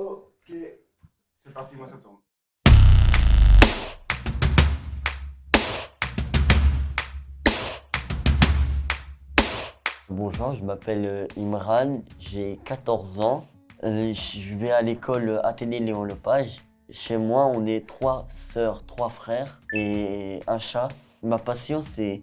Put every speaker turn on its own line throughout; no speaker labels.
Ok, c'est parti, moi ça tourne.
Bonjour, je m'appelle Imran, j'ai 14 ans. Je vais à l'école Athénée Léon Lepage. Chez moi, on est 3 sœurs, 3 frères et un chat. Ma passion, c'est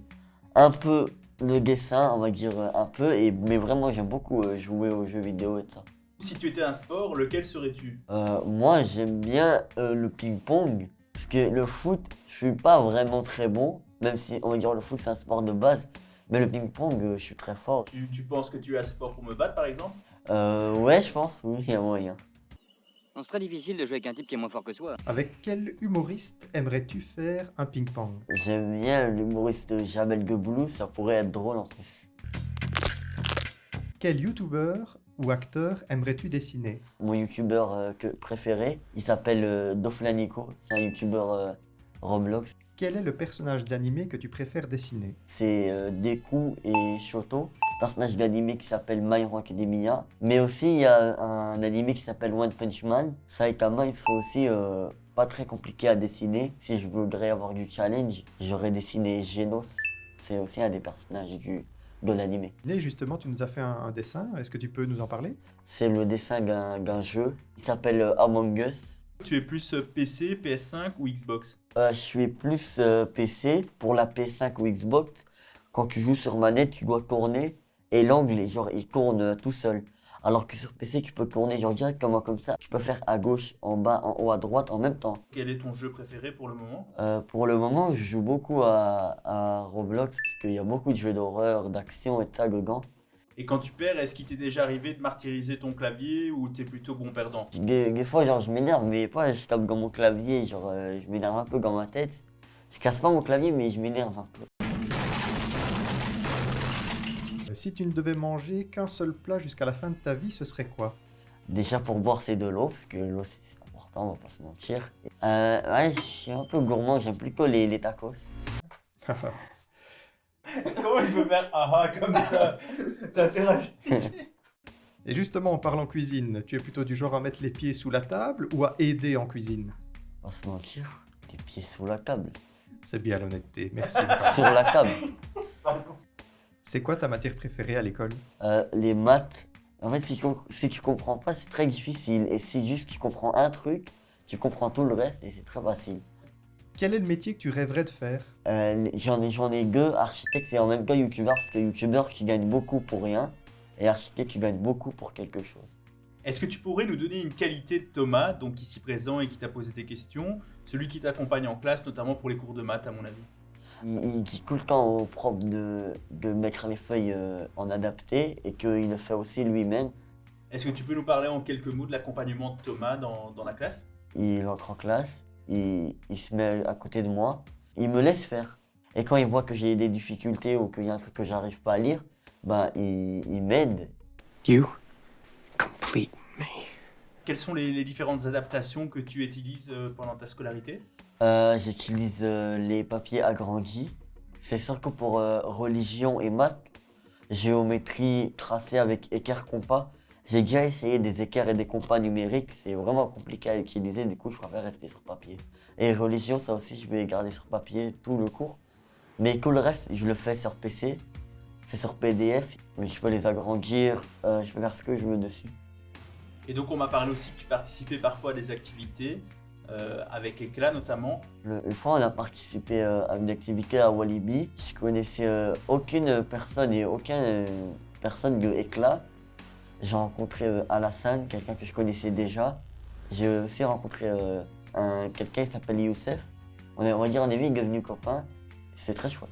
un peu le dessin, on va dire un peu, mais vraiment, j'aime beaucoup jouer aux jeux vidéo et tout ça.
Si tu étais un sport, lequel serais-tu?
Moi, j'aime bien le ping-pong, parce que le foot, je suis pas vraiment très bon, même si on va dire le foot, c'est un sport de base. Mais le ping-pong, je suis très fort.
Tu penses que tu es assez fort pour me battre, par exemple?
Ouais, je pense, oui, il y a moyen.
Non, c'est très difficile de jouer avec un type qui est moins fort que soi.
Avec quel humoriste aimerais-tu faire un ping-pong?
J'aime bien l'humoriste Jamel Debbouze, ça pourrait être drôle en plus.
Quel youtubeur ou acteur aimerais-tu dessiner?
Mon youtubeur préféré, il s'appelle Doflanico, c'est un youtubeur Roblox.
Quel est le personnage d'animé que tu préfères dessiner?
C'est Deku et Shoto, personnage d'animé qui s'appelle My Hero Academia. Mais aussi, il y a un animé qui s'appelle One Punch Man. Saitama, il serait aussi pas très compliqué à dessiner. Si je voudrais avoir du challenge, j'aurais dessiné Genos. C'est aussi un des personnages de l'animé.
Et justement, tu nous as fait un dessin, est-ce que tu peux nous en parler?
C'est le dessin d'un jeu. Il s'appelle Among Us.
Tu es plus PC, PS5 ou Xbox?
Je suis plus PC. Pour la PS5 ou Xbox, quand tu joues sur manette, tu dois tourner et l'angle, genre, il tourne tout seul. Alors que sur PC, tu peux tourner genre directement comme ça. Tu peux faire à gauche, en bas, en haut, à droite en même temps.
Quel est ton jeu préféré pour le moment?
Pour le moment, je joue beaucoup à Roblox parce qu'il y a beaucoup de jeux d'horreur, d'action et de ça dedans.
Et quand tu perds, est-ce qu'il t'est déjà arrivé de martyriser ton clavier ou t'es plutôt bon perdant?
Des fois, genre, je m'énerve, mais pas je tape dans mon clavier, genre, je m'énerve un peu dans ma tête. Je casse pas mon clavier, mais je m'énerve un peu.
Si tu ne devais manger qu'un seul plat jusqu'à la fin de ta vie, ce serait quoi?
Déjà pour boire c'est de l'eau, parce que l'eau c'est important, on va pas se mentir. Ouais, je suis un peu gourmand, j'aime plutôt les tacos.
Comment il peut faire ah comme ça? T'as intérêt.
Et justement, en parlant cuisine, tu es plutôt du genre à mettre les pieds sous la table ou à aider en cuisine?
On va se mentir, les pieds sous la table.
C'est bien l'honnêteté, merci.
Sur la table.
C'est quoi ta matière préférée à l'école?
Les maths, en fait si tu comprends pas c'est très difficile. Et si juste tu comprends un truc, tu comprends tout le reste et c'est très facile.
Quel est le métier que tu rêverais de faire?
J'en ai deux, architecte et en même temps youtubeur, parce que youtubeur qui gagne beaucoup pour rien, et architecte qui gagne beaucoup pour quelque chose.
Est-ce que tu pourrais nous donner une qualité de Thomas, donc ici présent et qui t'a posé des questions, celui qui t'accompagne en classe, notamment pour les cours de maths à mon avis?
Il dit tout le temps au prof de mettre les feuilles en adapté et qu'il le fait aussi lui-même.
Est-ce que tu peux nous parler en quelques mots de l'accompagnement de Thomas dans la classe?
Il entre en classe, il se met à côté de moi, il me laisse faire. Et quand il voit que j'ai des difficultés ou qu'il y a un truc que j'arrive pas à lire, ben il m'aide.
You complete me.
Quelles sont les différentes adaptations que tu utilises pendant ta scolarité?
J'utilise les papiers agrandis. C'est sûr que pour religion et maths, géométrie tracée avec équerre compas, j'ai déjà essayé des équerres et des compas numériques. C'est vraiment compliqué à utiliser, du coup je préfère rester sur papier. Et religion, ça aussi je vais garder sur papier tout le cours. Mais tout le reste, je le fais sur PC. C'est sur PDF, mais je peux les agrandir, je peux faire ce que je veux dessus.
Et donc on m'a parlé aussi que tu participais parfois à des activités, avec Éclat notamment.
Une fois, on a participé à une activité à Walibi. Je connaissais aucune personne et aucune personne de Éclat. J'ai rencontré Alassane, quelqu'un que je connaissais déjà. J'ai aussi rencontré quelqu'un qui s'appelle Youssef. On va dire on est vite devenus copains. C'est très chouette.